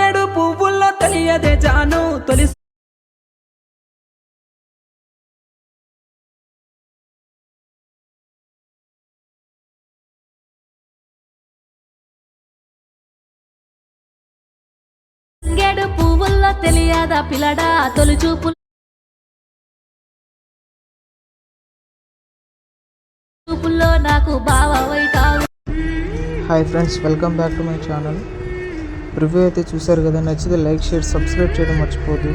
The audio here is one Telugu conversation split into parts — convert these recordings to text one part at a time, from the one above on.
తంగేడు పువ్వుల్లో తెలియదే జాను తొలి తంగేడు పువ్వుల్లో తెలియదా పిల్లడా తొలి చూపుల్లో నాకు బావైతావు. Hi friends, welcome back to my channel. Review అయితే చూశారు కదా, నచ్చితే లైక్ షేర్ సబ్స్క్రైబ్ చేయడం మర్చిపోదు.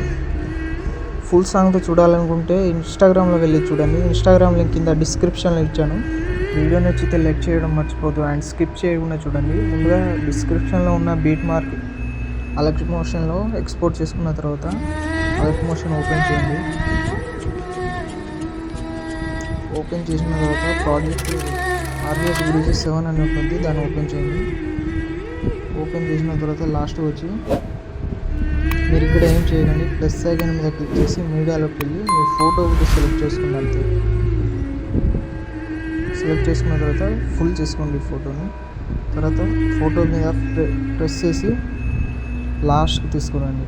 ఫుల్ సాంగ్తో చూడాలనుకుంటే ఇన్స్టాగ్రామ్లో వెళ్ళి చూడండి. ఇన్స్టాగ్రామ్ లింక్ కింద డిస్క్రిప్షన్లో ఇచ్చాను. వీడియో నచ్చితే లైక్ చేయడం మర్చిపోదు అండ్ స్కిప్ చేయకుండా చూడండి. ముందుగా డిస్క్రిప్షన్లో ఉన్న బీట్ మార్క్ ఎలక్ట్రిక్ మోషన్లో ఎక్స్పోర్ట్ చేసుకున్న తర్వాత ఎలక్ట్రిక్ మోషన్ ఓపెన్ చేయండి. ఓపెన్ చేసిన తర్వాత ప్రాజెక్ట్ ఆర్విఎస్ గురించి 7 అని ఉంటుంది, దాన్ని ఓపెన్ చేయండి. ఓపెన్ చేసిన తర్వాత లాస్ట్ వచ్చి మీరు ఇక్కడ ఏం చేయండి, ప్లస్ ఐకాన్ మీద క్లిక్ చేసి మీడియాలోకి వెళ్ళి మీ ఫోటో ఒకటి సెలెక్ట్ చేసుకోండి. అంతే, సెలెక్ట్ చేసుకున్న తర్వాత ఫుల్ చేసుకోండి ఫోటోని. తర్వాత ఫోటో మీద ప్రెస్ చేసి లాస్ట్కి తీసుకురండి.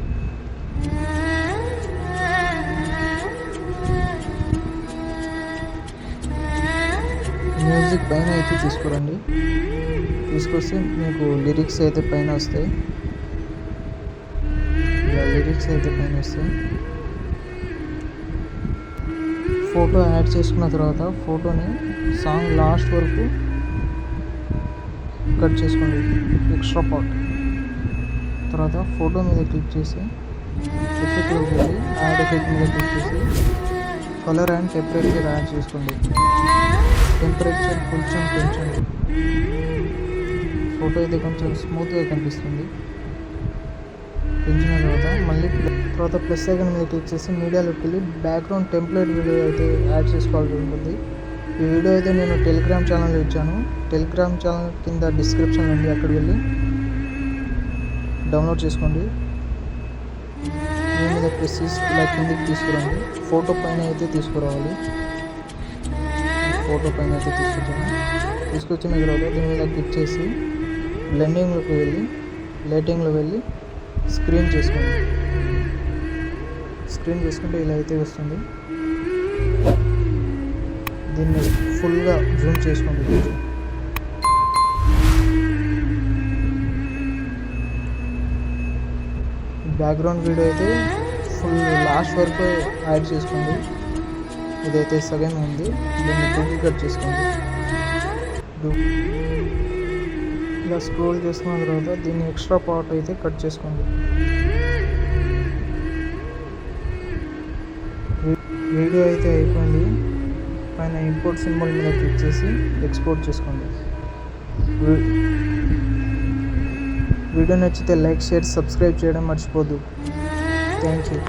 మ్యూజిక్ పైన అయితే తీసుకురండి. తీసుకొస్తే మీకు లిరిక్స్ అయితే పైన వస్తాయి. ఇలా లిరిక్స్ అయితే పైన వస్తాయి. ఫోటో యాడ్ చేసుకున్న తర్వాత ఫోటోని సాంగ్ లాస్ట్ వరకు కట్ చేసుకోండి, ఎక్స్ట్రా పార్ట్. తర్వాత ఫోటో మీద క్లిక్ చేసి ఎఫెక్ట్లోకి వెళ్ళి యాడ్ ఎఫెక్ట్ మీద క్లిక్ చేసి కలర్ అండ్ టెంపరేచర్ యాడ్ చేసుకోండి. టెంపరేచర్ కొంచెం పెంచండి. ఫోటో అయితే కొంచెం స్మూత్గా కనిపిస్తుంది. పెంచిన తర్వాత మళ్ళీ తర్వాత ప్లస్ ఐకాన్ మీద క్లిక్ చేసి మీడియాలోకి వెళ్ళి బ్యాక్గ్రౌండ్ టెంప్లెట్ వీడియో అయితే యాడ్ చేసుకోవాల్సి ఉంటుంది. ఈ వీడియో అయితే నేను టెలిగ్రామ్ ఛానల్లో ఇచ్చాను. టెలిగ్రామ్ ఛానల్ కింద డిస్క్రిప్షన్ ఉంది, అక్కడ వెళ్ళి డౌన్లోడ్ చేసుకోండి. దీని మీద ప్రెస్ చేసి ఇలా కిందికి తీసుకురండి. ఫోటో పైన అయితే తీసుకురావాలి. ఫోటో పైన అయితే తీసుకొచ్చిన తర్వాత దీని మీద క్లిక్ చేసి బ్లెండింగ్లోకి వెళ్ళి లైటింగ్లో వెళ్ళి స్క్రీన్ చేసుకోండి. స్క్రీన్ చేసుకుంటే ఇలా అయితే వస్తుంది. దీన్ని ఫుల్గా జూమ్ చేసుకోండి. బ్యాక్గ్రౌండ్ వీడియో అయితే ఫుల్ లాస్ట్ వరకు యాడ్ చేసుకోండి. ఇదైతే సగం ఉంది, దీన్ని డూప్లికేట్ చేసుకోండి. ఇలా స్క్రోల్ చేసుకున్న తర్వాత దీన్ని ఎక్స్ట్రా పార్ట్ అయితే కట్ చేసుకోండి. వీడియో అయితే అయిపోయింది. పైన ఇంపోర్ట్ సింబల్ మీద క్లిక్ చేసి ఎక్స్పోర్ట్ చేసుకోండి. వీడియో నచ్చితే లైక్ షేర్ సబ్స్క్రైబ్ చేయడం మర్చిపోద్దు. Thank you.